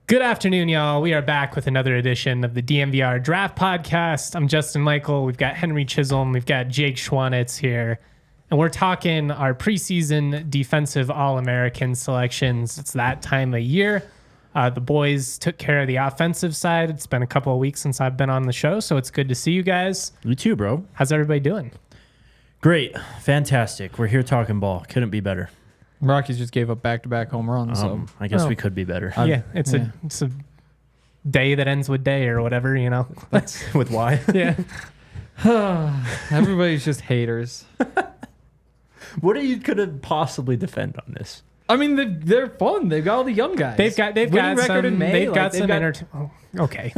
Good afternoon, y'all. We are back with another edition of the DNVR Draft Podcast. I'm Justin Michael. We've got Henry Chisholm. We've got Jake Schwanitz here. And we're talking our preseason defensive All-American selections. It's that time of year. The boys took care of the offensive side. It's been a couple of weeks since I've been on the show, so it's good to see you guys. You too, bro. How's everybody doing? Great. Fantastic. We're here talking ball. Couldn't be better. Rockies just gave up back-to-back home runs. So I guess we could be better. It's a day that ends with day or whatever, you know. That's with Y. Yeah. Everybody's just haters. What are you could have possibly defend on this? I mean, they're fun. They've got all the young guys. They've got record some, in May. They've got some okay.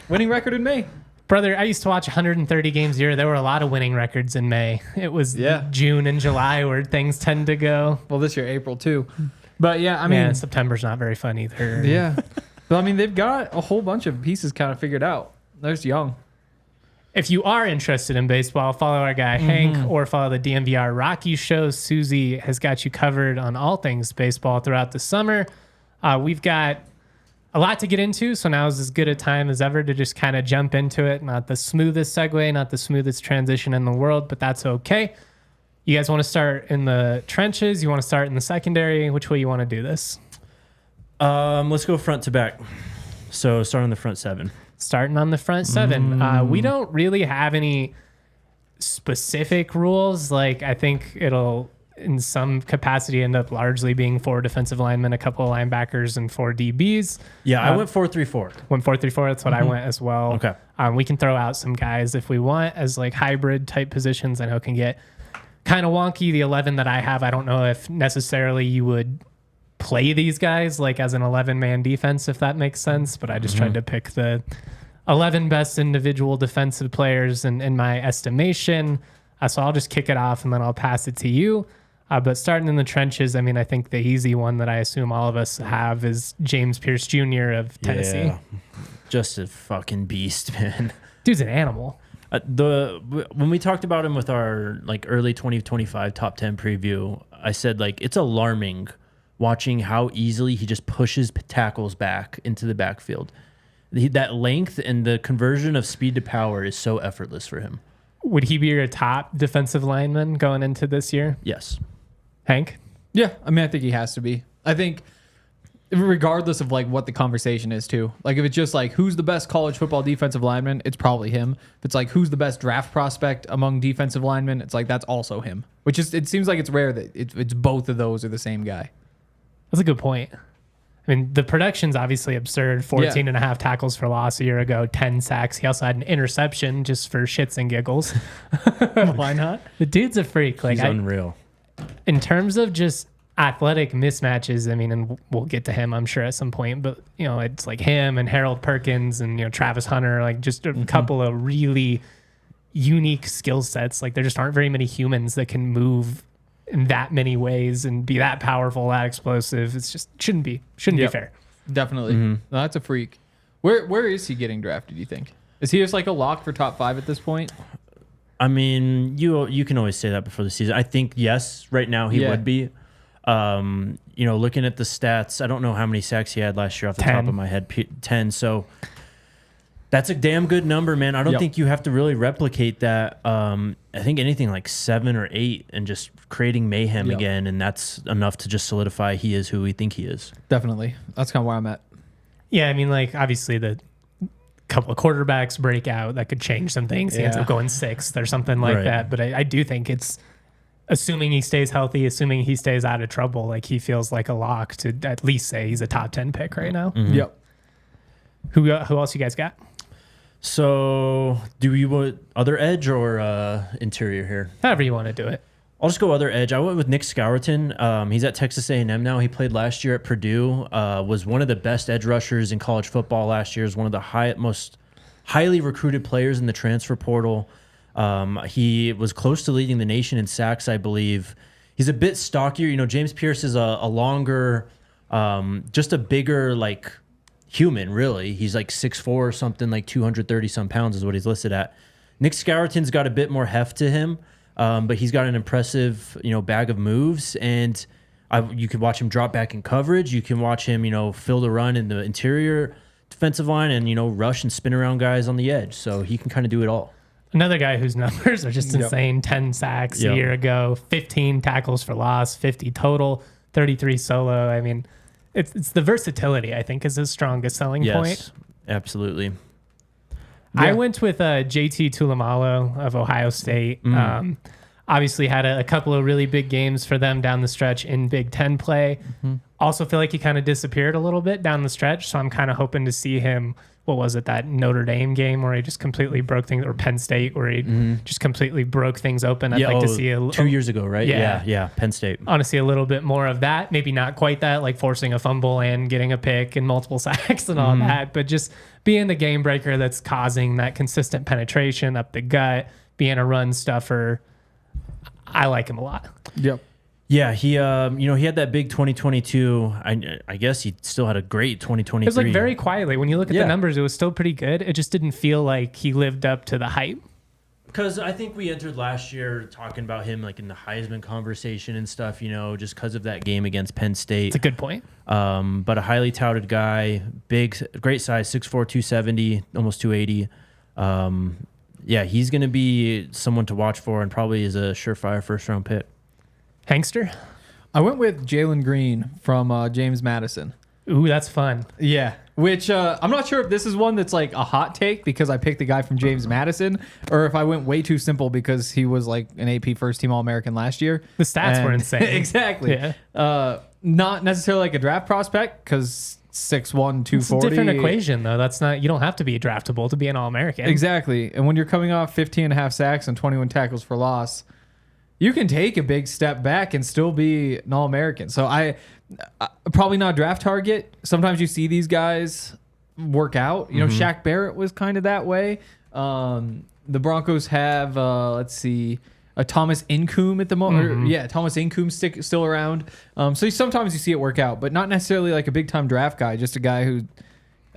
Winning record in May. Brother, I used to watch 130 games a year. There were a lot of winning records in May. It was June and July where things tend to go. Well, this year, April, too. But, yeah, I mean... September's not very fun either. Yeah. But, I mean, they've got a whole bunch of pieces kind of figured out. They're just young. If you are interested in baseball, follow our guy Hank or follow the DNVR Rockies show. Susie has got you covered on all things baseball throughout the summer. We've got a lot to get into, so now is as good a time as ever to just kind of jump into it. Not the smoothest segue, not the smoothest transition in the world, but that's okay. You guys want to start in the trenches? You want to start in the secondary? Which way you want to do this? Let's go front to back. So start on the front seven. Starting on the front seven. We don't really have any specific rules. Like, I think it'll, in some capacity, end up largely being 4 defensive linemen, a couple of linebackers, and 4 DBs. Yeah, I went 4-3-4. Went 4-3-4. That's what I went as well. Okay. We can throw out some guys if we want as like hybrid type positions. I know it can get kind of wonky. The 11 that I have, I don't know if necessarily you would play these guys like as an 11-man defense, if that makes sense. But I just tried to pick the 11 best individual defensive players in my estimation. So I'll just kick it off and then I'll pass it to you. But starting in the trenches, I mean, I think the easy one that I assume all of us have is James Pearce Jr. of Tennessee. Yeah. Just a fucking beast, man. Dude's an animal. When we talked about him with our like early 2025 top 10 preview, I said like it's alarming watching how easily he just pushes tackles back into the backfield. That length and the conversion of speed to power is so effortless for him. Would he be your top defensive lineman going into this year? Yes. Hank? Yeah, I mean, I think he has to be. I think regardless of like what the conversation is too. Like if it's just like who's the best college football defensive lineman, it's probably him. If it's like who's the best draft prospect among defensive linemen, it's like that's also him. Which is, it seems like it's rare that it's both of those are the same guy. That's a good point. I mean, the production's obviously absurd. 14 and a half tackles for loss a year ago, 10 sacks. He also had an interception just for shits and giggles. Why not? The dude's a freak. Like, He's unreal. In terms of just athletic mismatches, I mean, and we'll get to him, I'm sure, at some point, but, you know, it's like him and Harold Perkins and, you know, Travis Hunter, like just a couple of really unique skill sets. Like, there just aren't very many humans that can move in that many ways and be that powerful, that explosive. It's just shouldn't be fair. Definitely. No, that's a freak. Where is he getting drafted, do you think? Is he just like a lock for top 5 at this point? I mean, you can always say that before the season. I think yes, right now he would be. You know, looking at the stats, I don't know how many sacks he had last year off the top of my head. 10. So that's a damn good number, man. I don't think you have to really replicate that. I think anything like 7 or 8 and just creating mayhem again, and that's enough to just solidify he is who we think he is. Definitely. That's kind of where I'm at. Yeah, I mean, like, obviously the couple of quarterbacks break out, that could change some things. He ends up going 6th or something like that. But I do think it's, assuming he stays healthy, assuming he stays out of trouble, like he feels like a lock to at least say he's a top 10 pick right now. Yep. Who else you guys got? So do you want other edge or interior here? However you want to do it. I'll just go other edge. I went with Nick Scourton. He's at Texas A&M now. He played last year at Purdue. Was one of the best edge rushers in college football last year. Was one of the most highly recruited players in the transfer portal. He was close to leading the nation in sacks, I believe. He's a bit stockier. You know, James Pearce is a longer, just a bigger, like, human, really. He's like 6'4" or something, like 230 some pounds is what he's listed at. Nick Scourton's got a bit more heft to him, but he's got an impressive, you know, bag of moves. And you can watch him drop back in coverage. You can watch him, you know, fill the run in the interior defensive line and, you know, rush and spin around guys on the edge. So he can kind of do it all. Another guy whose numbers are just insane. 10 sacks a year ago, 15 tackles for loss, 50 total, 33 solo. I mean, it's the versatility, I think, is his strongest selling point. Yes, absolutely. I went with JT Tulamalo of Ohio State. Obviously had a couple of really big games for them down the stretch in Big Ten play. Also feel like he kind of disappeared a little bit down the stretch, so I'm kind of hoping to see him. What was it, that Notre Dame game where he just completely broke things, or Penn State where he just completely broke things open? I'd like to see 2 years ago, right? Yeah, Penn State. I want to see a little bit more of that. Maybe not quite that, like forcing a fumble and getting a pick and multiple sacks and all that, but just being the game breaker that's causing that consistent penetration up the gut, being a run stuffer. I like him a lot. Yep. Yeah, he you know, he had that big 2022. I guess he still had a great 2023. It was like very quietly. When you look at the numbers, it was still pretty good. It just didn't feel like he lived up to the hype. Because I think we entered last year talking about him like in the Heisman conversation and stuff, you know, just because of that game against Penn State. It's a good point. But a highly touted guy, big, great size, 6'4", 270, almost 280. Yeah, he's going to be someone to watch for and probably is a surefire first-round pick. Hankster? I went with Jalen Green from James Madison. Ooh, that's fun. Yeah, which I'm not sure if this is one that's like a hot take because I picked the guy from James Madison, or if I went way too simple because he was like an AP first-team All-American last year. The stats were insane. Exactly. Yeah. Not necessarily like a draft prospect because 6'1", 240. It's a different equation, though. That's not. You don't have to be draftable to be an All-American. Exactly. And when you're coming off 15.5 sacks and 21 tackles for loss, you can take a big step back and still be an All-American. So I probably not a draft target. Sometimes you see these guys work out. You know, Shaq Barrett was kind of that way. The Broncos have, let's see, a Thomas Incoom at the moment. Yeah, Thomas Incoom still around. So sometimes you see it work out, but not necessarily like a big-time draft guy, just a guy who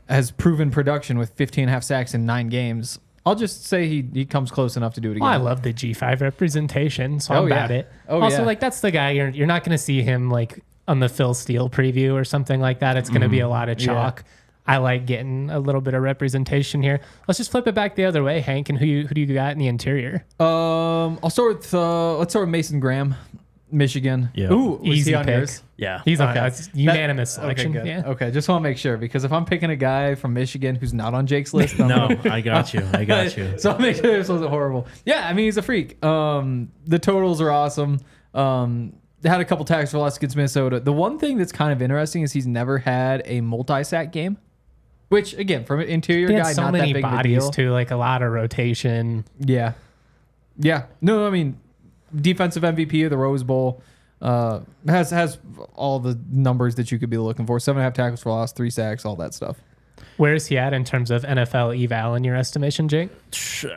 has proven production with 15.5 sacks in 9 games. I'll just say he comes close enough to do it again. Well, I love the G5 representation, so I'm about it. Also, like, that's the guy, you're not going to see him, like, on the Phil Steele preview or something like that. It's going to be a lot of chalk. Yeah. I like getting a little bit of representation here. Let's just flip it back the other way, Hank, and who do you got in the interior? I'll start with, let's start with Mason Graham, Michigan. Yeah. Ooh, easy on pick. yours? Yeah. He's on it's unanimous selection. Okay, good. Yeah. Okay, just want to make sure, because if I'm picking a guy from Michigan who's not on Jake's list, no, I got you. So I'll make sure this wasn't horrible. Yeah, I mean, he's a freak. The totals are awesome. They had a couple tackles for loss against Minnesota. The one thing that's kind of interesting is he's never had a multi-sack game, which, again, from an interior guy, so not many that big bodies of a deal. too, like a lot of rotation. Yeah. No, I mean, defensive MVP of the Rose Bowl. Has all the numbers that you could be looking for. 7.5 tackles for loss, 3 sacks, all that stuff. Where is he at in terms of NFL eval in your estimation, Jake?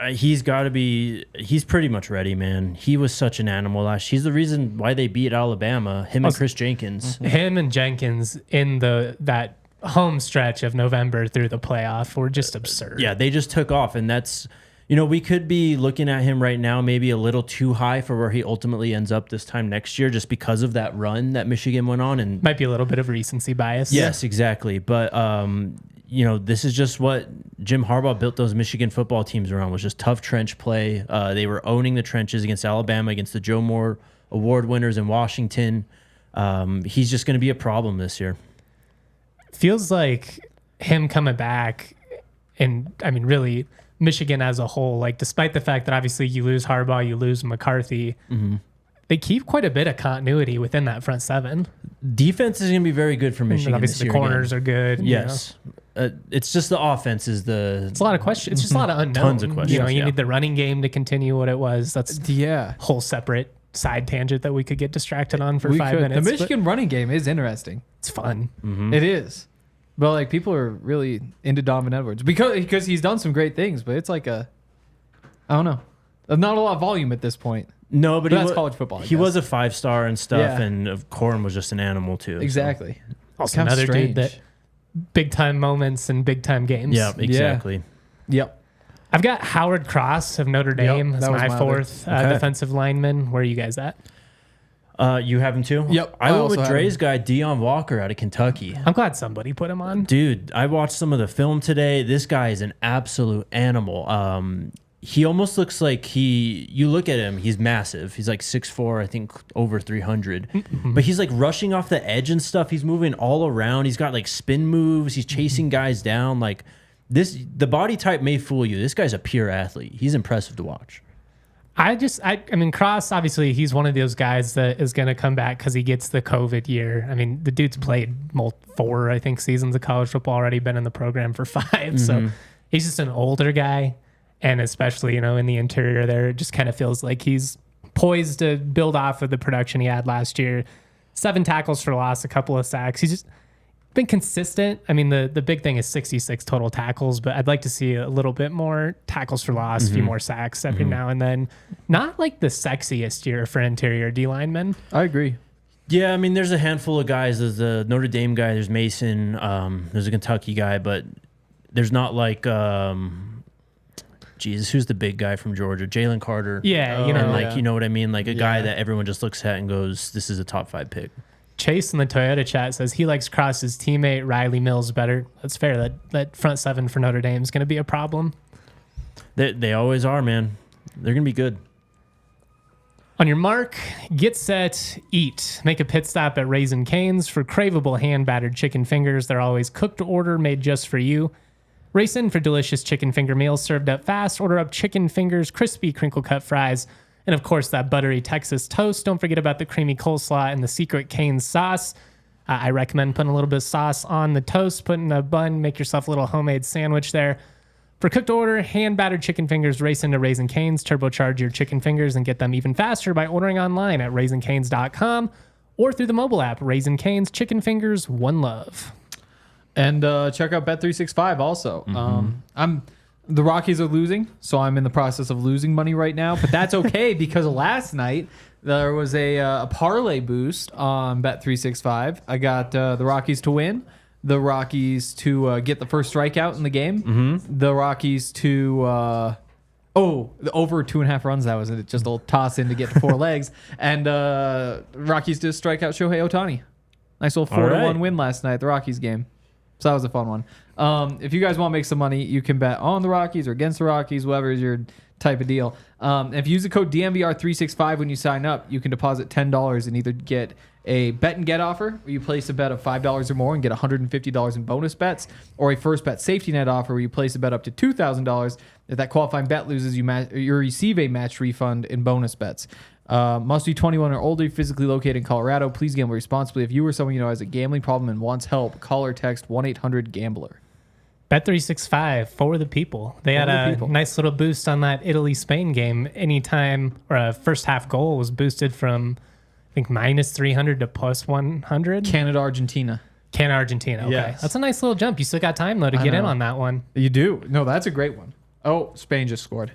He's got to be. He's pretty much ready, man. He was such an animal last. He's the reason why they beat Alabama. Him and Chris Jenkins. Him and Jenkins in that home stretch of November through the playoff were just absurd. Yeah, they just took off, and that's. You know, we could be looking at him right now maybe a little too high for where he ultimately ends up this time next year just because of that run that Michigan went on. And might be a little bit of recency bias. Yes, exactly. But, you know, this is just what Jim Harbaugh built those Michigan football teams around, was just tough trench play. They were owning the trenches against Alabama, against the Joe Moore Award winners in Washington. He's just going to be a problem this year. Feels like him coming back, and I mean, really, Michigan as a whole, like, despite the fact that obviously you lose Harbaugh, you lose McCarthy, they keep quite a bit of continuity within that front seven. Defense is going to be very good for Michigan. Obviously, the corners are good. Yes. It's just the offense is the... It's a lot of questions. It's just a lot of unknown. Tons of questions. You know, you need the running game to continue what it was. That's a whole separate side tangent that we could get distracted on for 5 minutes. The Michigan running game is interesting. It's fun. It is. But like people are really into Donovan Edwards because he's done some great things, but it's like I don't know. Not a lot of volume at this point. No, but that's college football. He was a 5-star and stuff, and Corn was just an animal too. Exactly. So. Also another dude that big time moments and big time games. Yeah, exactly. Yep. I've got Howard Cross of Notre Dame. That's my fourth defensive lineman. Where are you guys at? You have him too? Yep. I went with Dre's guy, Deion Walker out of Kentucky. I'm glad somebody put him on. Dude, I watched some of the film today. This guy is an absolute animal. He almost looks like you look at him, he's massive. He's like 6'4", I think over 300. But he's like rushing off the edge and stuff. He's moving all around. He's got like spin moves. He's chasing guys down. Like the body type may fool you. This guy's a pure athlete. He's impressive to watch. I mean, Cross, obviously, he's one of those guys that is going to come back because he gets the COVID year. I mean, the dude's played 4, I think, seasons of college football already, been in the program for 5. So he's just an older guy. And especially, in the interior there, it just kind of feels like he's poised to build off of the production he had last year. 7 tackles for loss, a couple of sacks. He's just been consistent. I mean, the big thing is 66 total tackles, but I'd like to see a little bit more tackles for loss, a few more sacks every now and then. Not like the sexiest year for interior D linemen. I agree. Yeah, I mean, there's a handful of guys. There's the Notre Dame guy. There's Mason. There's a Kentucky guy, but there's not like... Jesus, who's the big guy from Georgia? Jalen Carter. Yeah, you know what I mean? Like a guy that everyone just looks at and goes, this is a top 5 pick. Chase in the Toyota chat says he likes Cross's teammate Riley Mills better. That's fair. That front 7 for Notre Dame is going to be a problem. They always are, man. They're going to be good. On your mark, get set, eat. Make a pit stop at Raising Cane's for craveable hand-battered chicken fingers. They're always cooked to order, made just for you. Race in for delicious chicken finger meals served up fast. Order up chicken fingers, crispy crinkle-cut fries, and of course that buttery Texas toast. Don't forget about the creamy coleslaw and the secret Cane's sauce. I recommend putting a little bit of sauce on the toast, put in a bun, make yourself a little homemade sandwich there. For cooked order, hand-battered chicken fingers, race into Raising Cane's. Turbocharge your chicken fingers and get them even faster by ordering online at raisingcanes.com or through the mobile app. Raising Cane's, chicken fingers, one love. And check out Bet365 also. The Rockies are losing, so I'm in the process of losing money right now. But that's okay because last night there was a parlay boost on Bet365. I got the Rockies to win, the Rockies to get the first strikeout in the game, the Rockies to the over 2.5 runs. That was it. Just a little toss in to get to 4 legs, and Rockies to strike out Shohei Ohtani. Nice little 4-1 win last night at the Rockies game. So that was a fun one. If you guys want to make some money, you can bet on the Rockies or against the Rockies, whatever is your type of deal. If you use the code DNVR365 when you sign up, you can deposit $10 and either get a bet and get offer where you place a bet of $5 or more and get $150 in bonus bets, or a first bet safety net offer where you place a bet up to $2,000. If that qualifying bet loses, you receive a match refund in bonus bets. Must be 21 or older, physically located in Colorado. Please gamble responsibly. If you or someone you know has a gambling problem and wants help, call or text 1-800-GAMBLER. Bet365 for the people. They had a nice little boost on that Italy-Spain game. Anytime or a first half goal was boosted from, I think, -300 to +100. Canada-Argentina. Canada-Argentina. Okay. Yes. That's a nice little jump. You still got time, though, to get in on that one. You do. No, that's a great one. Oh, Spain just scored.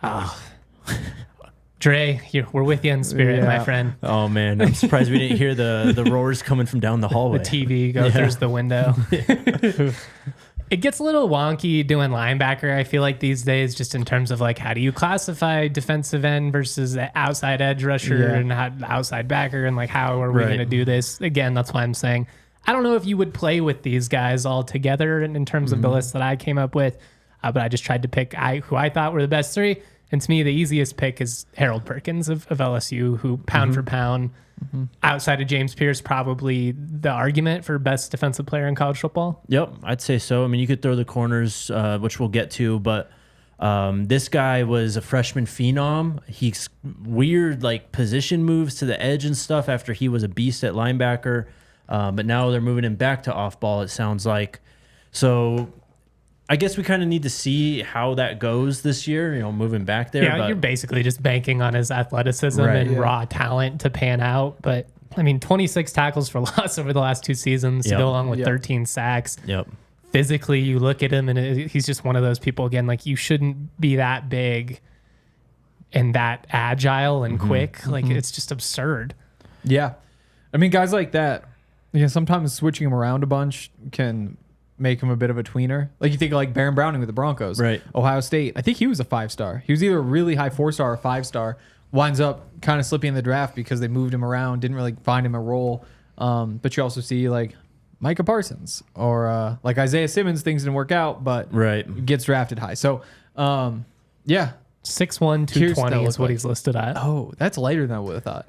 Oh. Dre, we're with you in spirit, my friend. Oh, man. I'm surprised we didn't hear the roars coming from down the hallway. The TV go through the window. It gets a little wonky doing linebacker, I feel like, these days, just in terms of, like, how do you classify defensive end versus outside edge rusher and outside backer, and, like, how are we going to do this? Again, that's why I'm saying I don't know if you would play with these guys all together in terms of the list that I came up with, but I just tried to pick who I thought were the best 3. And to me, the easiest pick is Harold Perkins of LSU, who pound for pound, outside of James Pearce, probably the argument for best defensive player in college football. Yep, I'd say so. I mean, you could throw the corners, which we'll get to, but this guy was a freshman phenom. He's weird, like, position moves to the edge and stuff after he was a beast at linebacker. But now they're moving him back to off ball, it sounds like. So I guess we kind of need to see how that goes this year, moving back there. Yeah, you're basically just banking on his athleticism and raw talent to pan out. But I mean, 26 tackles for loss over the last 2 seasons to go along with 13 sacks. Yep. Physically, you look at him and he's just one of those people, again, like you shouldn't be that big and that agile and quick. Like it's just absurd. Yeah. I mean, guys like that, sometimes switching him around a bunch can make him a bit of a tweener. Like you think of like Baron Browning with the Broncos. Right. Ohio State. I think he was a 5-star. He was either a really high 4-star or 5-star. Winds up kind of slipping in the draft because they moved him around, didn't really find him a role. But you also see like Micah Parsons or like Isaiah Simmons, things didn't work out, but gets drafted high. So, yeah. 6'1", 220 is what he's listed at. Oh, that's lighter than I would have thought.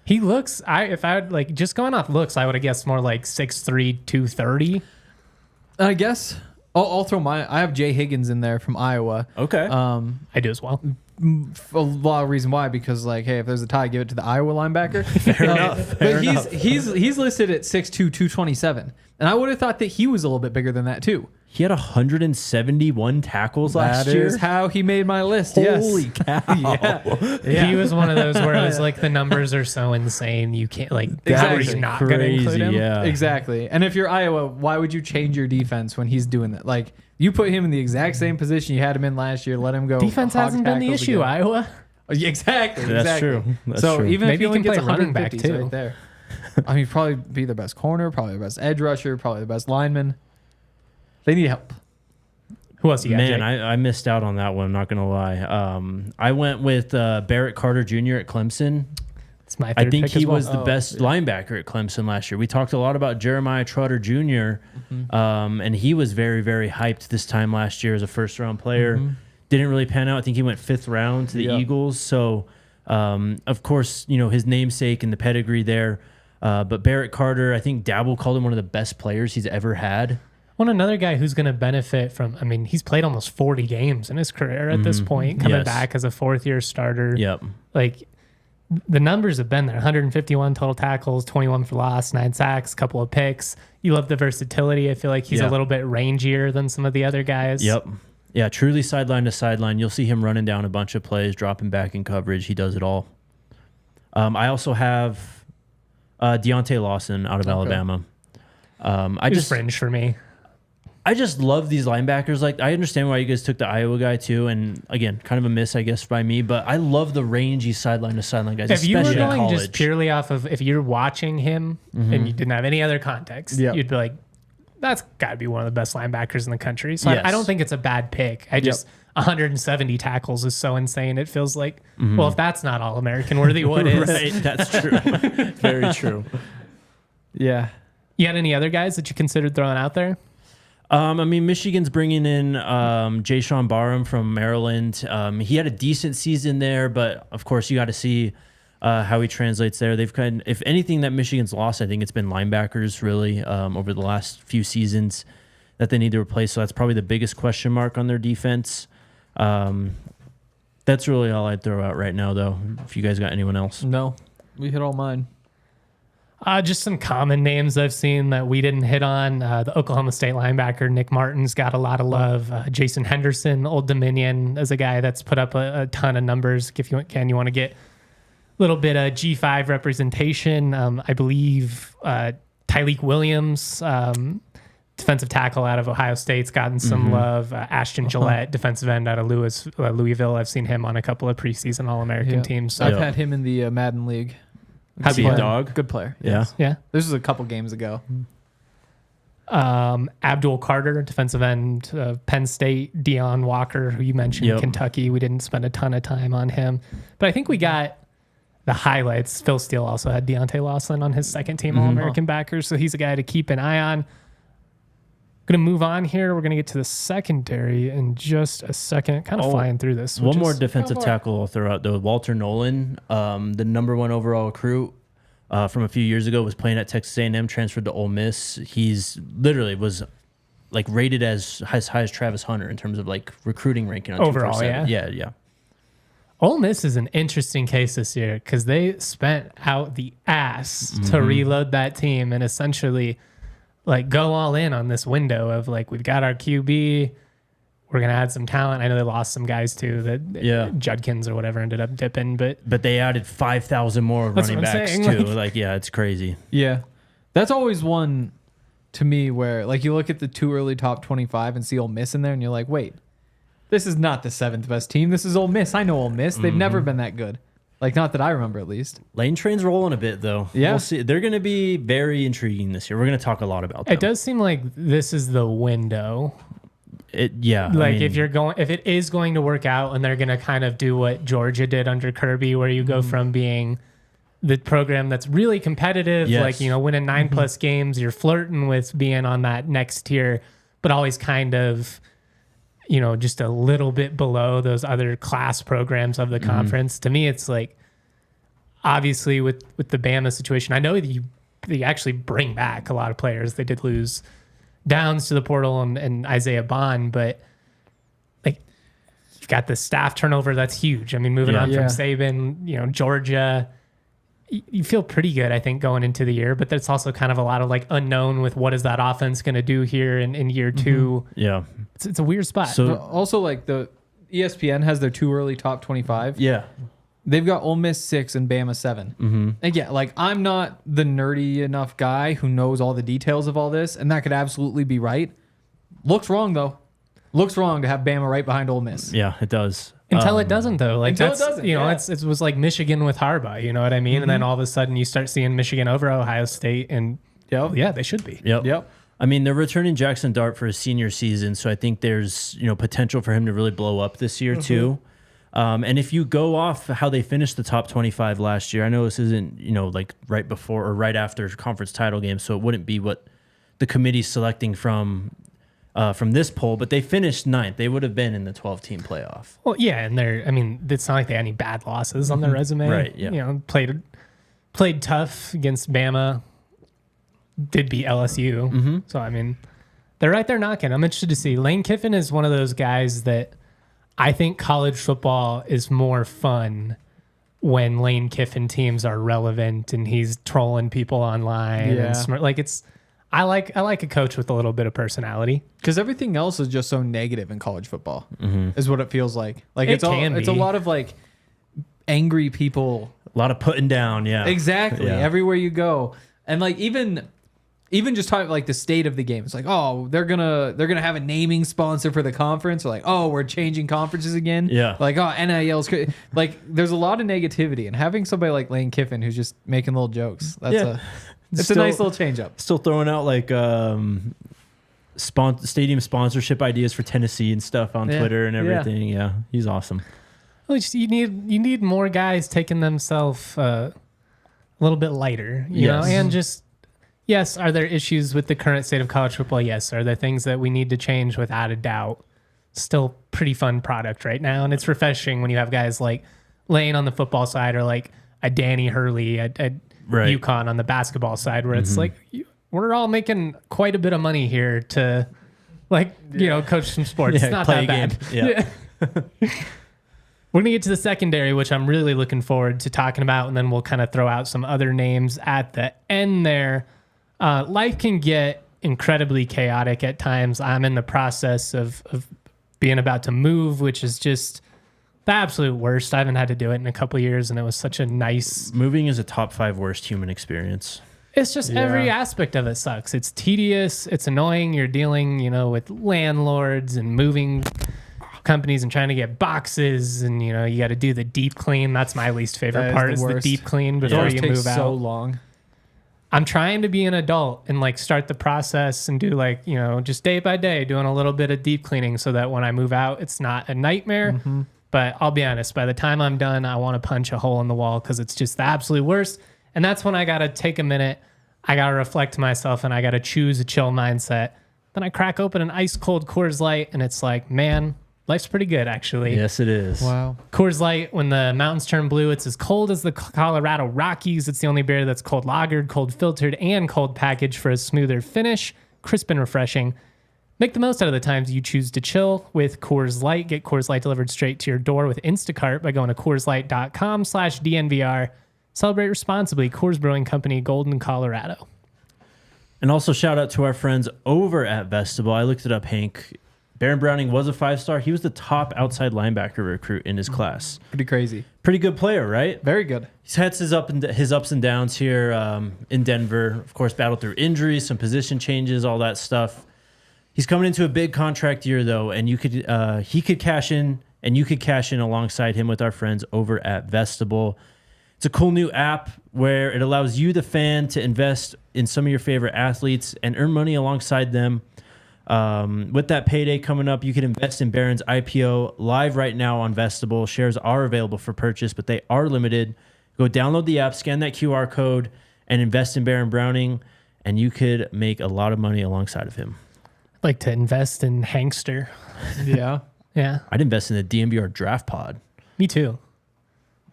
He looks, if I would like just going off looks, I would have guessed more like 6'3", 230. I guess I'll throw I have Jay Higgins in there from Iowa. Okay. I do as well. A lot of reason why, because like, hey, if there's a tie, give it to the Iowa linebacker. Fair enough. But he's listed at 6'2", 227, and I would have thought that he was a little bit bigger than that too. He had 171 tackles last year. That is how he made my list. Holy cow. Yeah. He was one of those where it was like the numbers are so insane you can't like Exactly. you're not going to include him. Yeah. Exactly. And if you're Iowa, why would you change your defense when he's doing that? Like you put him in the exact same position you had him in last year. Let him go. Defense hasn't been the tackles issue, again. Iowa. Exactly. That's true. That's so true. even Maybe if he he only can gets play running back 150s too. right there. I mean, probably be the best corner, probably the best edge rusher, probably the best lineman. They need help. Who else you got? Man, Jake? I missed out on that one. I'm not gonna lie. I went with Barrett Carter Jr. at Clemson. It's my I third think pick he as well. was the best linebacker at Clemson last year. We talked a lot about Jeremiah Trotter Jr. And he was very, very hyped this time last year as a first-round player. Didn't really pan out. I think he went 5th round to the Eagles. So, of course, his namesake and the pedigree there. But Barrett Carter, I think Dabble called him one of the best players he's ever had. Well, another guy who's going to benefit from, I mean, he's played almost 40 games in his career at this point, coming back as a 4th-year starter. Yep. Like, the numbers have been there. 151 total tackles, 21 for loss, 9 sacks, couple of picks. You love the versatility. I feel like he's a little bit rangier than some of the other guys. Yep. Yeah, truly sideline to sideline. You'll see him running down a bunch of plays, dropping back in coverage. He does it all. I also have Deontay Lawson out of Alabama. I just fringe for me. I just love these linebackers. Like, I understand why you guys took the Iowa guy too, and again, kind of a miss, I guess, by me. But I love the rangy sideline to sideline guys, If you were especially in going college. just purely off of if you're watching him and you didn't have any other context, you'd be like, that's got to be one of the best linebackers in the country. So I don't think it's a bad pick. I just 170 tackles is so insane. It feels like, well, if that's not All-American worthy, what is? Right, that's true. Very true. Yeah. You had any other guys that you considered throwing out there? I mean, Michigan's bringing in Jay-Sean Barham from Maryland. He had a decent season there, but of course you got to see how he translates there. They've if anything that Michigan's lost, I think it's been linebackers really over the last few seasons that they need to replace. So that's probably the biggest question mark on their defense. That's really all I'd throw out right now, though. If you guys got anyone else, No, we hit all mine. Just some common names I've seen that we didn't hit on. The Oklahoma State linebacker Nick Martin's got a lot of love. Jason Henderson, Old Dominion, is a guy that's put up a ton of numbers. If you want to get a little bit of G5 representation, I believe Tyleik Williams, defensive tackle out of Ohio State's gotten some love. Ashton Gillette, defensive end out of Louisville. I've seen him on a couple of preseason All-American teams. So I've had him in the Madden League. how's he a dog? Good player. Yeah. yeah. This was a couple games ago. Abdul Carter, defensive end, Penn State. Deion Walker, who you mentioned, Kentucky. We didn't spend a ton of time on him, but I think we got the highlights. Phil Steele also had Deontay Lawson on his second team All-American backers, so he's a guy to keep an eye on. Going to move on here. We're going to get to the secondary in just a second. Kind of flying through this. One more defensive tackle I'll throw out, though. Walter Nolan, the #1 overall recruit from a few years ago, was playing at Texas A&M, transferred to Ole Miss. He's literally was like rated as high as Travis Hunter in terms of like recruiting ranking on Overall, 247. Yeah. Ole Miss is an interesting case this year because they spent out the ass to reload that team and essentially like go all in on this window of like, we've got our QB, we're going to add some talent. I know they lost some guys too, that Judkins or whatever ended up dipping, but they added 5,000 more running backs too. Like, yeah, it's crazy. Yeah. That's always one to me where like you look at the 2 early top 25 and see Ole Miss in there and you're like, wait, this is not the 7th best team. This is Ole Miss. I know Ole Miss. They've never been that good. Like, not that I remember, at least. Lane Train's rolling a bit, though. Yeah. We'll see. They're going to be very intriguing this year. We're going to talk a lot about them. It does seem like this is the window. Like, if it is going to work out and they're going to kind of do what Georgia did under Kirby, where you go from being the program that's really competitive, like, winning 9+ games, you're flirting with being on that next tier, but always kind of, just a little bit below those other class programs of the conference. To me, it's like, obviously with the Bama situation, I know they actually bring back a lot of players. They did lose Downs to the portal and Isaiah Bond, but like, you've got the staff turnover. That's huge. I mean, moving on from Saban, Georgia, you feel pretty good, I think, going into the year, but there's also kind of a lot of like unknown with what is that offense going to do here in year 2. Yeah. It's a weird spot. So also like the ESPN has their 2 early top 25. Yeah. They've got Ole Miss 6 and Bama 7. And yeah, like I'm not the nerdy enough guy who knows all the details of all this, and that could absolutely be right. Looks wrong though. Looks wrong to have Bama right behind Ole Miss. Yeah, it does. Until it doesn't, though. Like until that's, it doesn't, it was like Michigan with Harbaugh, you know what I mean? And then all of a sudden you start seeing Michigan over Ohio State, and they should be. Yep. I mean, they're returning Jackson Dart for his senior season, so I think there's potential for him to really blow up this year too. And if you go off how they finished the top 25 last year, I know this isn't like right before or right after conference title game, so it wouldn't be what the committee's selecting from this poll, but they finished 9th. They would have been in the 12-team playoff. Well, yeah, and it's not like they had any bad losses on their resume. Right, yeah. Played tough against Bama, did beat LSU. So, I mean, they're right there knocking. I'm interested to see. Lane Kiffin is one of those guys that I think college football is more fun when Lane Kiffin teams are relevant and he's trolling people online and smart. Like, I like a coach with a little bit of personality, because everything else is just so negative in college football. Is what it feels like. Like it's a lot of like angry people, a lot of putting down. Yeah, exactly. Everywhere you go, and like even just talking like the state of the game. It's like, oh, they're gonna have a naming sponsor for the conference, or like, oh, we're changing conferences again. Yeah, like, oh, NIL's like, there's a lot of negativity, and having somebody like Lane Kiffin who's just making little jokes. It's a nice little change up. Still throwing out like stadium sponsorship ideas for Tennessee and stuff on Twitter and everything. Yeah, he's awesome. Well, you need more guys taking themselves a little bit lighter, you know, and just yes, are there issues with the current state of college football? Yes, are there things that we need to change? Without a doubt. Still pretty fun product right now, and it's refreshing when you have guys like Lane on the football side, or like a Danny Hurley at UConn on the basketball side, where it's like we're all making quite a bit of money here to coach some sports. It's not that bad. Yeah. We're gonna get to the secondary, which I'm really looking forward to talking about, and then we'll kind of throw out some other names at the end there. Life can get incredibly chaotic at times. I'm in the process of being about to move, which is just the absolute worst. I haven't had to do it in a couple of years, and it was such a nice... Moving is a top 5 worst human experience. It's just every aspect of it sucks. It's tedious. It's annoying. You're dealing, with landlords and moving companies and trying to get boxes, and you got to do the deep clean. That's my least favorite part, is the deep clean before you move out. So long. I'm trying to be an adult and start the process and do just day by day, doing a little bit of deep cleaning so that when I move out, it's not a nightmare. But I'll be honest, by the time I'm done, I want to punch a hole in the wall because it's just the absolute worst. And that's when I got to take a minute. I got to reflect to myself, and I got to choose a chill mindset. Then I crack open an ice cold Coors Light, and it's like, man, life's pretty good, actually. Yes, it is. Wow. Coors Light, when the mountains turn blue, it's as cold as the Colorado Rockies. It's the only beer that's cold lagered, cold filtered, and cold packaged for a smoother finish. Crisp and refreshing. Make the most out of the times you choose to chill with Coors Light. Get Coors Light delivered straight to your door with Instacart by going to CoorsLight.com/DNVR. Celebrate responsibly. Coors Brewing Company, Golden, Colorado. And also shout out to our friends over at Vestibule. I looked it up, Hank. Baron Browning was a 5-star. He was the top outside linebacker recruit in his class. Pretty crazy. Pretty good player, right? Very good. He's had his ups and downs here in Denver. Of course, battled through injuries, some position changes, all that stuff. He's coming into a big contract year, though, and he could cash in, and you could cash in alongside him with our friends over at Vestibule. It's a cool new app where it allows you, the fan, to invest in some of your favorite athletes and earn money alongside them. With that payday coming up, you can invest in Baron's IPO live right now on Vestibule. Shares are available for purchase, but they are limited. Go download the app, scan that QR code, and invest in Baron Browning, and you could make a lot of money alongside of him. I'd like to invest in Hankster. Yeah. Yeah. I'd invest in the DNVR Draft pod. Me too.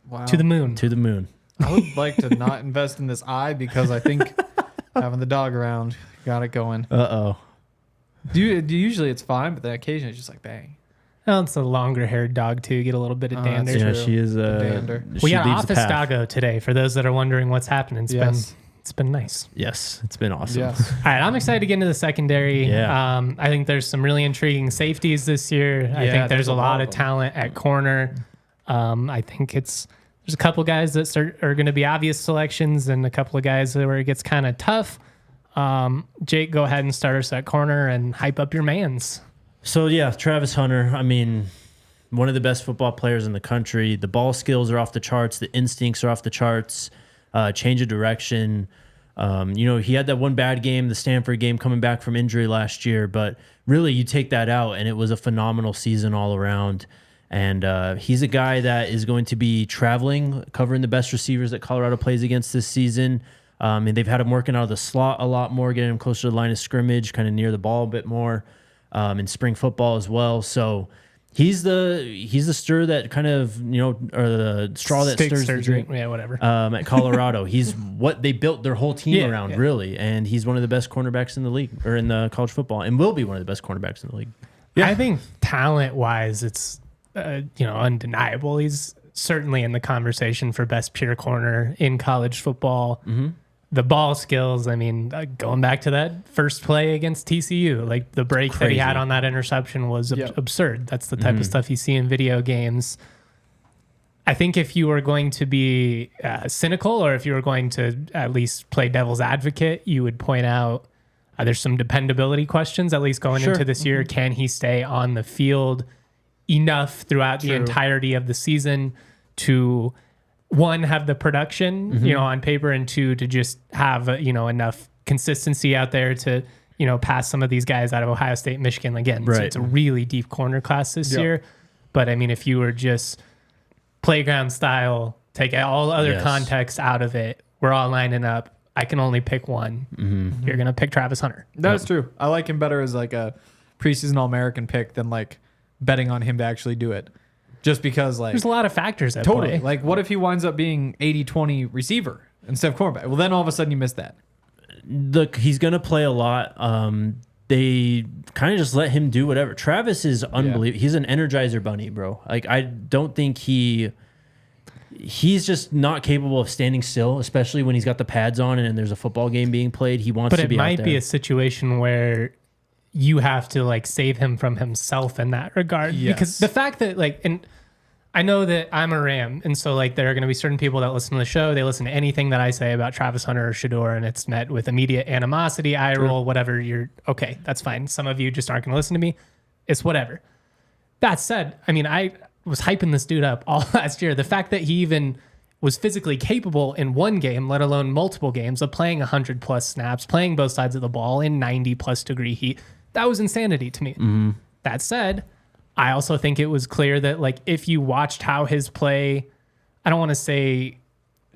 Wow. To the moon. To the moon. I would like to not invest in this eye because I think having the dog around got it going. Uh-oh. Usually it's fine, but then occasionally it's just like bang. Well, it's a longer haired dog too. Get a little bit of dander. that's Yeah, true. she is. Dander. We she got leaves the Office path. Doggo today. For those that are wondering what's happening, it's been nice. Yes, it's been awesome. Yes. All right, I'm excited to get into the secondary. Yeah. I think there's some really intriguing safeties this year. I Yeah, think there's a lot of them. talent at corner. I think there's a couple guys that are going to be obvious selections, and a couple of guys where it gets kind of tough. Jake, go ahead and start us at corner and hype up your mans. So, yeah, Travis Hunter, I mean, one of the best football players in the country. The ball skills are off the charts. The instincts are off the charts. Change of direction. He had that one bad game, the Stanford game, coming back from injury last year. But really, you take that out, and it was a phenomenal season all around. And he's a guy that is going to be traveling, covering the best receivers that Colorado plays against this season. And they've had him working out of the slot a lot more, getting him closer to the line of scrimmage, kind of near the ball a bit more, in spring football as well. So he's the stir that kind of, or the straw that stirs the drink. Yeah, whatever. At Colorado. He's what they built their whole team around, really. And he's one of the best cornerbacks in the league, or in the college football, and will be one of the best cornerbacks in the league. I think talent-wise, it's undeniable. He's certainly in the conversation for best pure corner in college football. Mm-hmm. The ball skills, I mean, going back to that first play against TCU, like the break that he had on that interception was absurd. That's the type of stuff you see in video games. I think if you were going to be cynical, or if you were going to at least play devil's advocate, you would point out there's some dependability questions, at least going into this year. Can he stay on the field enough throughout the entirety of the season to, one, have the production, on paper, and two, to just have, enough consistency out there to, pass some of these guys out of Ohio State, Michigan. Again, so it's a really deep corner class this year. But I mean, if you were just playground style, take all other context out of it, we're all lining up, I can only pick one. You're going to pick Travis Hunter. That's true. I like him better as like a preseason All-American pick than like betting on him to actually do it. Just because, like, there's a lot of factors at totally play. Like, what if he winds up being 80-20 receiver instead of cornerback? Well, then all of a sudden you miss that. Look, he's going to play a lot. They kind of just let him do whatever. Travis is unbelievable. He's an Energizer bunny, bro. Like, I don't think he's just not capable of standing still, especially when he's got the pads on and there's a football game being played. He wants to be out there. But it might be a situation where you have to like save him from himself in that regard. Because the fact that and I know that I'm a Ram, and so like there are going to be certain people that listen to the show, they listen to anything that I say about Travis Hunter or Shedeur, and it's met with immediate animosity, eye roll, whatever. You're okay, that's fine. Some of you just aren't going to listen to me. It's whatever. That said, I mean, I was hyping this dude up all last year. The fact that he even was physically capable in one game, let alone multiple games, of playing 100+ snaps, playing both sides of the ball in 90+ degree heat, that was insanity to me. That said, I also think it was clear that, like, if you watched how his play, I don't want to say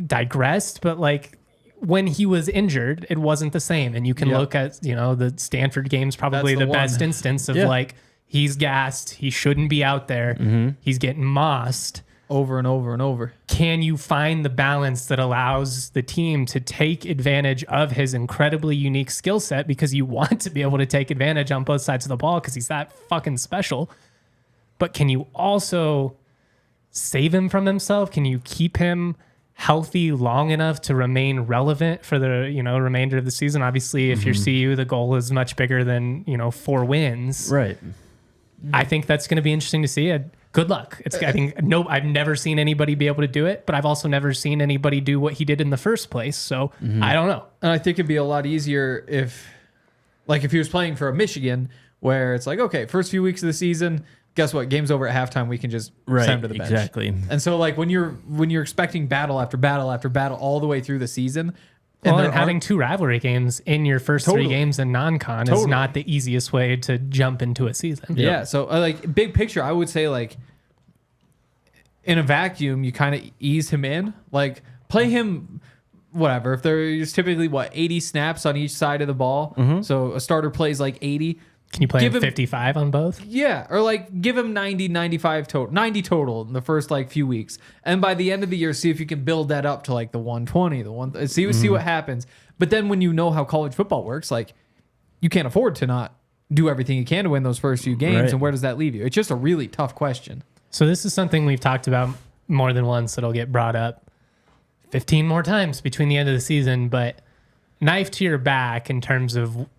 digressed, but like when he was injured, it wasn't the same. And you can look at, the Stanford game's probably the best instance of like, he's gassed, he shouldn't be out there, he's getting mossed. Over and over and over. Can you find the balance that allows the team to take advantage of his incredibly unique skill set, because you want to be able to take advantage on both sides of the ball because he's that fucking special. But can you also save him from himself? Can you keep him healthy long enough to remain relevant for the, remainder of the season? Obviously, if you're CU, the goal is much bigger than, 4 wins. Right. I think that's going to be interesting to see. Good luck. I've never seen anybody be able to do it, but I've also never seen anybody do what he did in the first place. So I don't know. And I think it'd be a lot easier if he was playing for a Michigan, where it's like, okay, first few weeks of the season, guess what? Game's over at halftime. We can just send him to the bench. Exactly. And so when you're expecting battle after battle after battle all the way through the season. And having 2 rivalry games in your first 3 games in non-con is not the easiest way to jump into a season. Yeah. So big picture, I would say in a vacuum, you kind of ease him in, play him, whatever. If there's typically 80 snaps on each side of the ball. So a starter plays 80. Can you play him 55 on both? Yeah, or give him 90, 95 total, 90 total in the first few weeks, and by the end of the year, see if you can build that up to the 120, see what happens. But then when you know how college football works, you can't afford to not do everything you can to win those first few games, right. And where does that leave you? It's just a really tough question. So this is something we've talked about more than once. It'll get brought up 15 more times between the end of the season, but knife to your back in terms of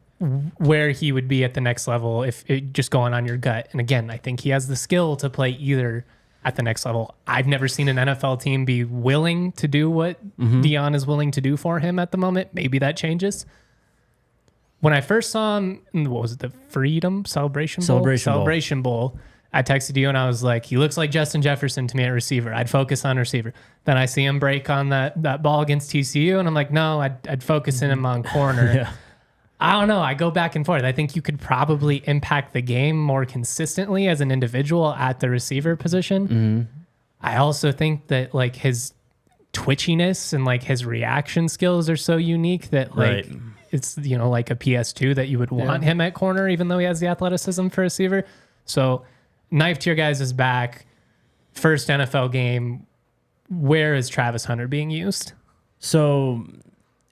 where he would be at the next level if it just going on your gut. And again, I think he has the skill to play either at the next level. I've never seen an NFL team be willing to do what Dion is willing to do for him at the moment. Maybe that changes. When I first saw him, what was it, the Freedom Celebration Bowl? I texted you and I was like, he looks like Justin Jefferson to me at receiver. I'd focus on receiver. Then I see him break on that ball against TCU, and I'm like, no, I'd focus in him on corner. Yeah. I don't know. I go back and forth. I think you could probably impact the game more consistently as an individual at the receiver position. I also think that his twitchiness and his reaction skills are so unique that it's a PS2 that you would want him at corner, even though he has the athleticism for receiver. So knife to your guys' back. First NFL game. Where is Travis Hunter being used? So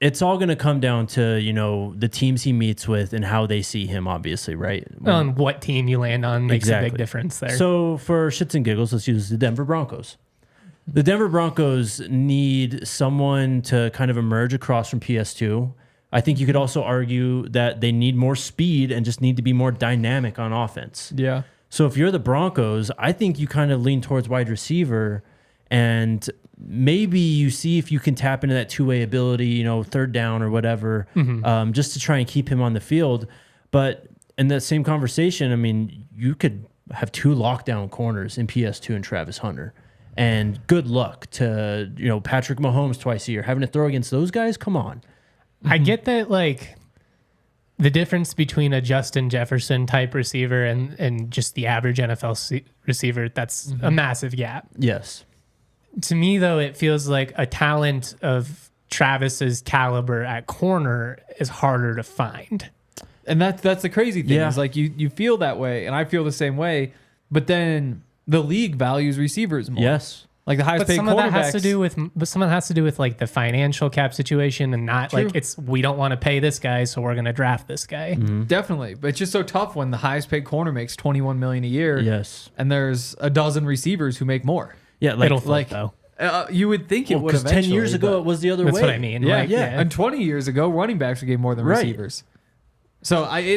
it's all going to come down to, the teams he meets with and how they see him, obviously, right? On what team you land on makes a big difference there. So for shits and giggles, let's use the Denver Broncos. The Denver Broncos need someone to kind of emerge across from PS2. I think you could also argue that they need more speed and just need to be more dynamic on offense. Yeah. So if you're the Broncos, I think you kind of lean towards wide receiver, and maybe you see if you can tap into that two-way ability, third down or whatever, just to try and keep him on the field. But in that same conversation, I mean, you could have 2 lockdown corners in PS2 and Travis Hunter. And good luck to, Patrick Mahomes twice a year. Having to throw against those guys, come on. I get that, the difference between a Justin Jefferson type receiver and just the average NFL receiver, that's a massive gap. Yes. To me, though, it feels like a talent of Travis's caliber at corner is harder to find. And that's the crazy thing. Is you feel that way, and I feel the same way, but then the league values receivers more. Yes. The highest paid cornerbacks. Some of that has to do with the financial cap situation, and not True. we don't want to pay this guy, so we're going to draft this guy. Definitely, but it's just so tough when the highest paid corner makes $21 million a year. Yes. And there's a dozen receivers who make more. Yeah, it'll flip, though. You would think it would eventually. Because 10 years ago, it was the other way. That's what I mean. Yeah. And 20 years ago, running backs would get more than receivers. So I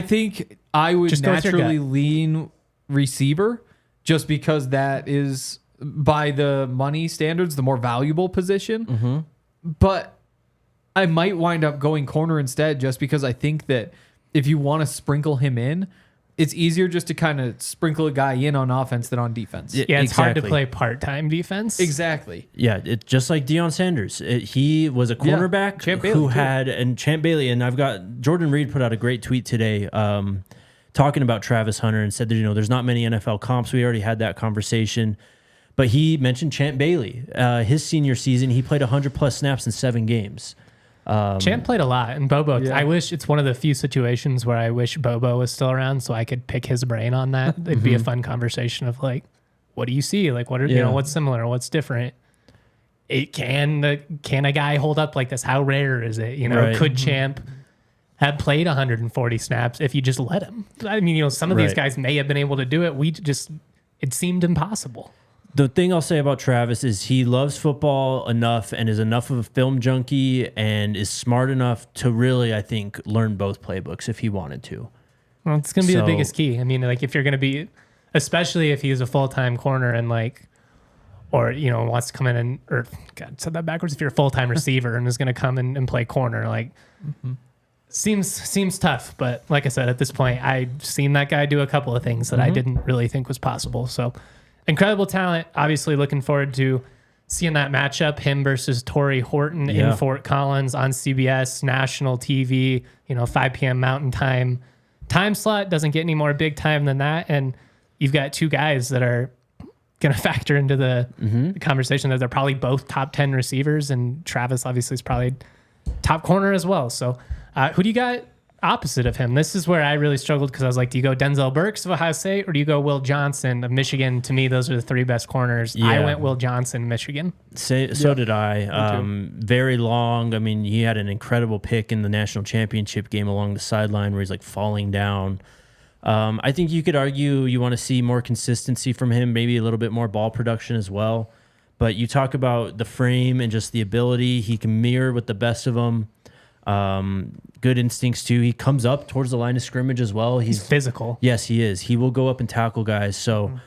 think I would just naturally lean receiver, just because that is, by the money standards, the more valuable position. But I might wind up going corner instead, just because I think that if you want to sprinkle him in, it's easier just to kind of sprinkle a guy in on offense than on defense. Yeah, it's hard to play part-time defense. Exactly. Yeah, it's just like Deion Sanders. He was a cornerback Champ Bailey, and I've got Jordan Reed put out a great tweet today talking about Travis Hunter and said that, there's not many NFL comps. We already had that conversation. But he mentioned Champ Bailey. His senior season, he played 100-plus snaps in 7 games. Champ played a lot, and Bobo. Yeah. I wish it's one of the few situations where I wish Bobo was still around so I could pick his brain on that. It'd be a fun conversation of what do you see? What are what's similar? What's different? Can a guy hold up like this? How rare is it? Could Champ have played 140 snaps if you just let him? I mean, some of these guys may have been able to do it. It seemed impossible. The thing I'll say about Travis is he loves football enough and is enough of a film junkie and is smart enough to really, I think, learn both playbooks if he wanted to. Well, it's going to be the biggest key. I mean, like if you're going to be, especially if he's a full-time corner and like, or, wants to come in and, or God, said that backwards. If you're a full-time receiver and is going to come in and play corner, like seems tough. But like I said, at this point, I've seen that guy do a couple of things that I didn't really think was possible. So incredible talent. Obviously looking forward to seeing that matchup, him versus Torrey Horton in Fort Collins on CBS, national TV, 5 p.m. Mountain time slot. Doesn't get any more big time than that. And you've got two guys that are going to factor into the conversation that they're probably both top 10 receivers. And Travis obviously is probably top corner as well. So who do you got opposite of him? This is where I really struggled because I was like, do you go Denzel Burks of Ohio State or do you go Will Johnson of Michigan? To me, those are the three best corners. Yeah. I went Will Johnson, Michigan. So did I. Very long. I mean, he had an incredible pick in the national championship game along the sideline where he's like falling down. I think you could argue you want to see more consistency from him, maybe a little bit more ball production as well. But you talk about the frame and just the ability. He can mirror with the best of them. Good instincts too. He comes up towards the line of scrimmage as well. He's physical. Yes, he is. He will go up and tackle guys. So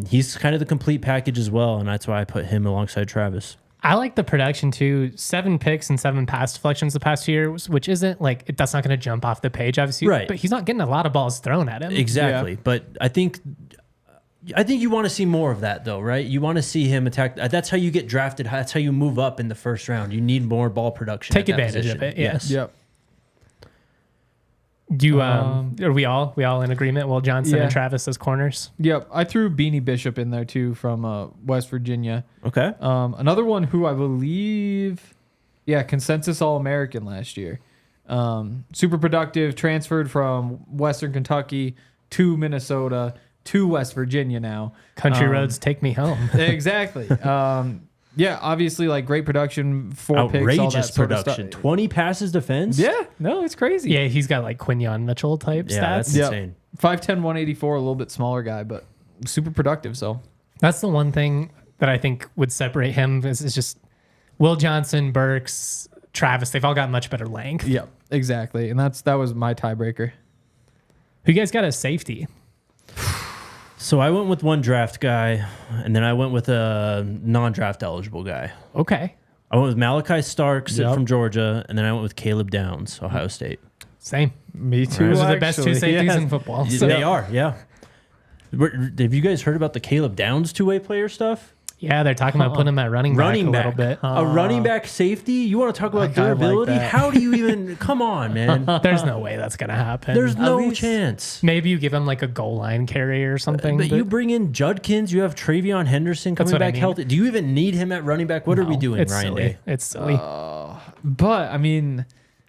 he's kind of the complete package as well, and that's why I put him alongside Travis. I like the production too. 7 picks and 7 pass deflections the past year, which isn't like that's not going to jump off the page, obviously. Right. But he's not getting a lot of balls thrown at him. Exactly. Yeah. But I think you want to see more of that, though, right? You want to see him attack. That's how you get drafted. That's how you move up in the first round. You need more ball production. Take advantage of it. Yes. Yep. Do you, are we all in agreement? Will Johnson and Travis as corners? Yep. I threw Beanie Bishop in there too from West Virginia. Okay. Another one who I believe, consensus All-American last year. Super productive, transferred from Western Kentucky to Minnesota to West Virginia now. Country roads take me home. Exactly. Obviously, like great production, 4 picks, all that sort of production. stuff. 20 passes defense. Yeah, no, it's crazy. Yeah, he's got like Quinyon Mitchell type stats. That's insane. 5'10", 184, a little bit smaller guy, but super productive. So that's the one thing that I think would separate him is just Will Johnson, Burks, Travis. They've all got much better length. Yep, exactly, and that was my tiebreaker. Who you guys got as safety? So I went with one draft guy, and then I went with a non-draft eligible guy. Okay. I went with Malachi Starks from Georgia, and then I went with Caleb Downs, Ohio State. Same. Me too. Those are the best two safeties in football. So. They are, yeah. Have you guys heard about the Caleb Downs two-way player stuff? Yeah, they're talking about putting him at running back a little bit. A running back safety? You want to talk about durability? Like How do you even... Come on, man. There's no way that's going to happen. There's no chance. Maybe you give him like a goal line carrier or something. But you bring in Judkins. You have Travion Henderson coming back healthy. Do you even need him at running back? What are we doing, Ryan Day? It's silly. But, I mean...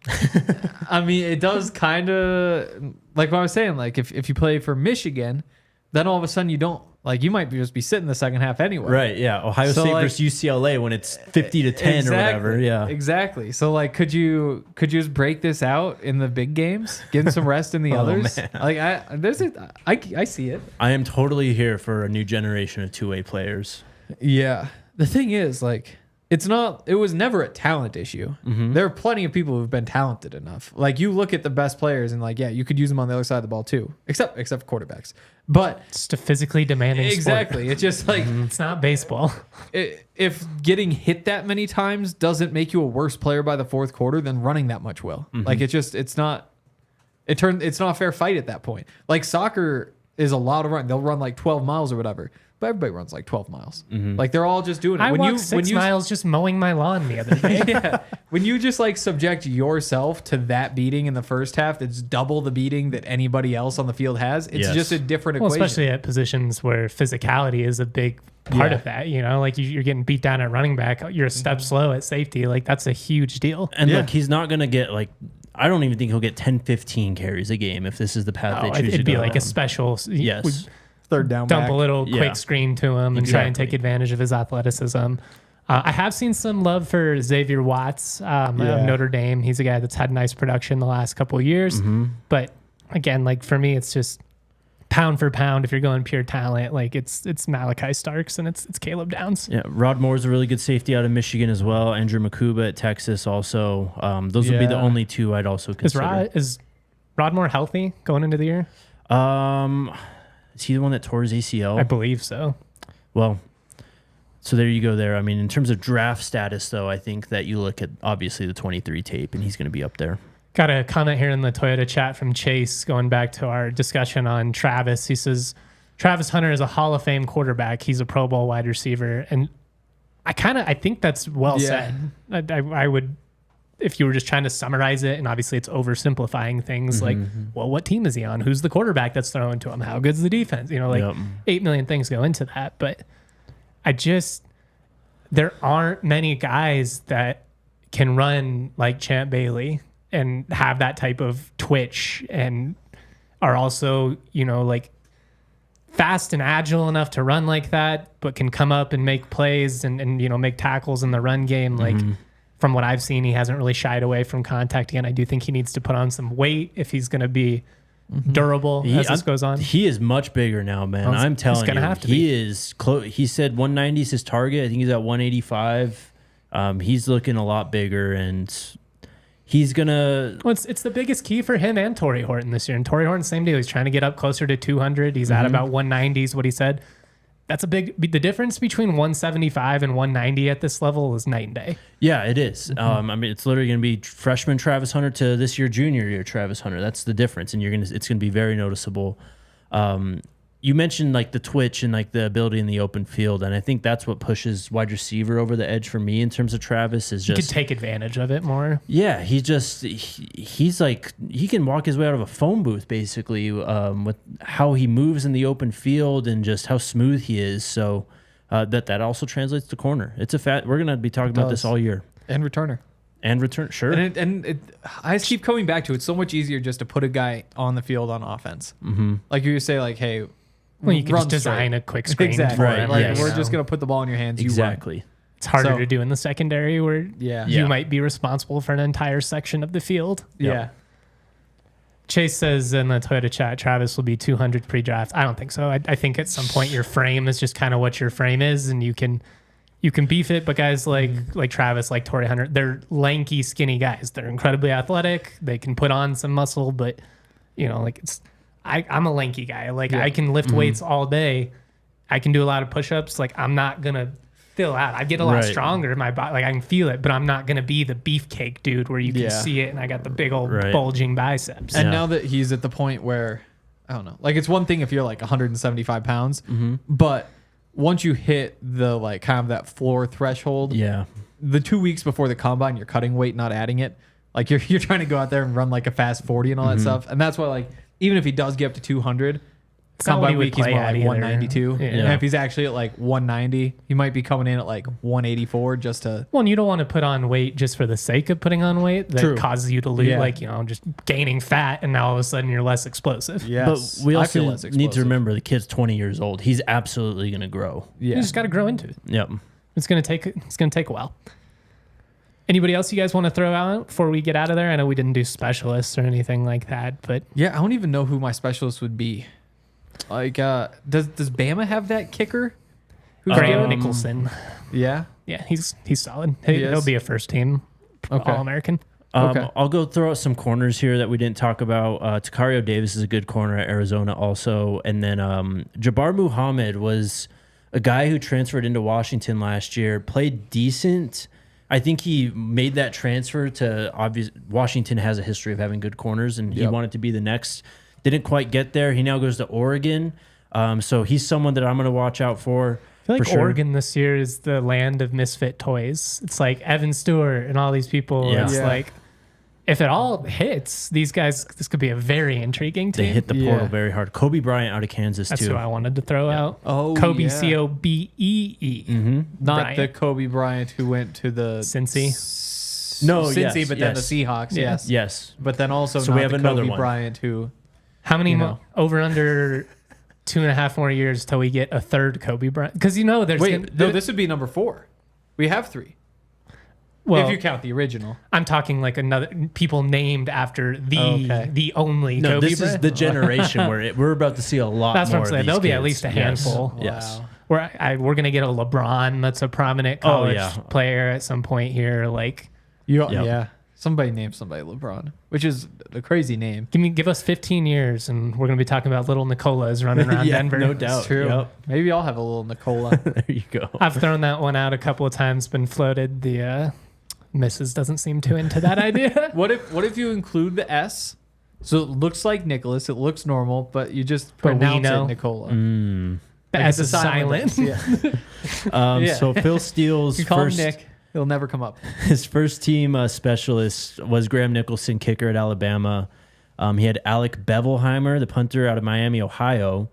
it does kind of... Like what I was saying, like if you play for Michigan, then all of a sudden you don't... Like, you might just be sitting the second half anyway. Right, yeah. Ohio State versus UCLA when it's 50-10 or whatever. Yeah. Exactly. So, like, could you just break this out in the big games? Getting some rest in the others? Man. Like, I see it. I am totally here for a new generation of two-way players. Yeah. The thing is, like, it was never a talent issue. Mm-hmm. There are plenty of people who've been talented enough. Like, you look at the best players and, like, yeah, you could use them on the other side of the ball too, except for quarterbacks. But it's just a physically demanding exactly. sport. It's just like it's not baseball. If getting hit that many times doesn't make you a worse player by the fourth quarter, then running that much will. Mm-hmm. Like it's not a fair fight at that point. Like soccer is a lot of run. They'll run like 12 miles or whatever. But everybody runs like 12 miles. Mm-hmm. Like they're all just doing it. I walked 6 miles just mowing my lawn the other day. Yeah. When you just like subject yourself to that beating in the first half, that's double the beating that anybody else on the field has. It's just a different equation. Especially at positions where physicality is a big part of that. You know, like you're getting beat down at running back. You're a step slow at safety. Like that's a huge deal. And look, he's not going to get like, I don't even think he'll get 10, 15 carries a game if this is the path they choose to go. It'd be like a special. Yes. Third down dump back. A little quick screen to him and try and take advantage of his athleticism. I have seen some love for Xavier Watts of Notre Dame. He's a guy that's had nice production the last couple of years. Mm-hmm. But again, like for me, it's just pound for pound. If you're going pure talent, like it's Malachi Starks and it's Caleb Downs. Yeah, Rod Moore's a really good safety out of Michigan as well. Andrew Makuba at Texas also. Those would be the only two I'd also consider. Is Rodmore healthy going into the year? Is he the one that tore his ACL? I believe so. Well, so there you go there. I mean, in terms of draft status, though, I think that you look at, obviously, the 23 tape, and he's going to be up there. Got a comment here in the Toyota chat from Chase going back to our discussion on Travis. He says, Travis Hunter is a Hall of Fame quarterback. He's a Pro Bowl wide receiver. And I think that's well said. I would, if you were just trying to summarize it, and obviously it's oversimplifying things, like, well, what team is he on? Who's the quarterback that's throwing to him? How good's the defense? 8 million things go into that. But there aren't many guys that can run like Champ Bailey and have that type of twitch and are also, like fast and agile enough to run like that, but can come up and make plays and make tackles in the run game. Like, from what I've seen, he hasn't really shied away from contact. Again, I do think he needs to put on some weight if he's going to be durable as this goes on. He is much bigger now, man. I'm telling you. Have to he be. is close. He said 190 is his target. I think he's at 185. He's looking a lot bigger, and he's going to... Well, it's the biggest key for him and Torrey Horton this year. And Torrey Horton, same deal. He's trying to get up closer to 200. He's at about 190 is what he said. That's the difference between 175 and 190 at this level is night and day. Yeah, it is. I mean, it's literally going to be freshman Travis Hunter to this year junior year Travis Hunter. That's the difference, and it's going to be very noticeable. You mentioned like the twitch and like the ability in the open field, and I think that's what pushes wide receiver over the edge for me in terms of Travis. Is just he could take advantage of it more. Yeah, he's like he can walk his way out of a phone booth basically with how he moves in the open field and just how smooth he is. So that also translates to corner. It's a fact. We're gonna be talking about this all year. And returner. And return, sure. I just keep coming back to it's so much easier just to put a guy on the field on offense. Like you say, like, hey. Well, you can just design a quick screen for him. Like, we're just going to put the ball in your hands. Exactly. It's harder to do in the secondary where you might be responsible for an entire section of the field. Yeah. Chase says in the Toyota chat, Travis will be 200 pre-draft. I don't think so. I think at some point your frame is just kind of what your frame is, and you can beef it. But guys like Travis, like Torrey Hunter, they're lanky, skinny guys. They're incredibly athletic. They can put on some muscle, but I'm a lanky guy. Like I can lift weights all day. I can do a lot of push-ups. Like I'm not gonna fill out. I get a lot stronger in my body. Like I can feel it, but I'm not gonna be the beefcake dude where you can see it and I got the big old bulging biceps. And now that he's at the point where I don't know, like it's one thing if you're like 175 pounds, but once you hit the like kind of that floor threshold, the 2 weeks before the combine, you're cutting weight, not adding it. Like you're trying to go out there and run like a fast 40 and all that stuff, and that's why like. Even if he does get up to 200, combine week he's more like 192. And if he's actually at like 190, he might be coming in at like 184 just to... Well, and you don't want to put on weight just for the sake of putting on weight that causes you to lose, just gaining fat, and now all of a sudden you're less explosive. Yes. But we also need to remember the kid's 20 years old. He's absolutely going to grow. Yeah. You just got to grow into it. Yep. It's going to take a while. Anybody else you guys want to throw out before we get out of there? I know we didn't do specialists or anything like that, but yeah, I don't even know who my specialist would be. Like, does Bama have that kicker? Graham Nicholson. Yeah, he's solid. He'll be a first team All-American. I'll go throw out some corners here that we didn't talk about. Takario Davis is a good corner at Arizona also, and then Jabbar Muhammad was a guy who transferred into Washington last year, played decent. I think he made that transfer to Washington has a history of having good corners, and he wanted to be the next. Didn't quite get there. He now goes to Oregon. So he's someone that I'm going to watch out for. I feel like Oregon this year is the land of misfit toys. It's like Evan Stewart and all these people. Yeah. It's like, if it all hits, these guys, this could be a very intriguing team. They hit the portal very hard. Kobe Bryant out of Kansas, That's too. That's who I wanted to throw out. Oh, Kobe, Cobee. Not Bryant. the Kobe Bryant who went to the... Cincy. Cincy, but then the Seahawks, Yes. But then also so we have another Kobe one. Bryant who... How many over under 2.5 more years till we get a third Kobe Bryant? Because there's... this would be number 4. We have 3. Well, if you count the original, I'm talking like people named after the only Kobe this Bryant. Is the generation where we're about to see a lot. That's more what I'm saying. There'll be at least a handful. Yes. Wow. We're gonna get a LeBron that's a prominent college player at some point here. Like, Somebody named somebody LeBron, which is a crazy name. Give us 15 years, and we're going to be talking about little Nicolas running around Denver. No doubt. It's true. Yep. Maybe I'll have a little Nicola. There you go. I've thrown that one out a couple of times, been floated. The missus doesn't seem too into that idea. What if you include the S? So it looks like Nicholas. It looks normal, but you just But we pronounce know. it Nicola. The Like S it's is a silent silent. S, Yeah. Yeah. So Phil Steele's You call first, him Nick. He'll never come up. his first team specialist was Graham Nicholson, kicker at Alabama. He had Alec Bevelheimer, the punter out of Miami, Ohio.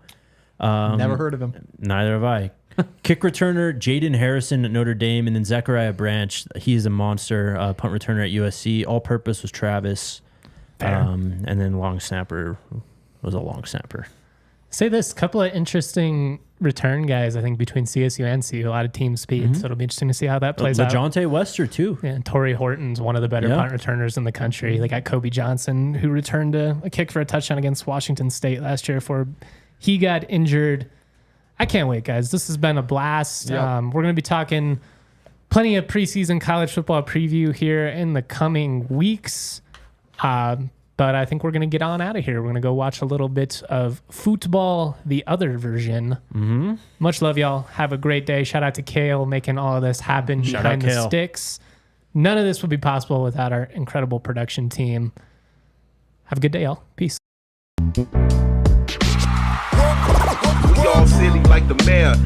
Never heard of him. Neither have I. Kick returner Jaden Harrison at Notre Dame, and then Zechariah Branch. He's a monster punt returner at USC. All purpose was Travis. And then long snapper was a long snapper. Say this, couple of interesting return guys, I think, between CSU and CU. A lot of team speed, so it'll be interesting to see how that plays out. LeJontay Wester, too. Yeah, and Torrey Horton's one of the better punt returners in the country. They got Kobe Johnson, who returned a kick for a touchdown against Washington State last year before he got injured. I can't wait, guys. This has been a blast. Yep. We're going to be talking plenty of preseason college football preview here in the coming weeks. But I think we're going to get on out of here. We're going to go watch a little bit of football, the other version. Mm-hmm. Much love, y'all. Have a great day. Shout out to Kale making all of this happen behind the sticks. None of this would be possible without our incredible production team. Have a good day, y'all. Peace. We all silly like the mayor.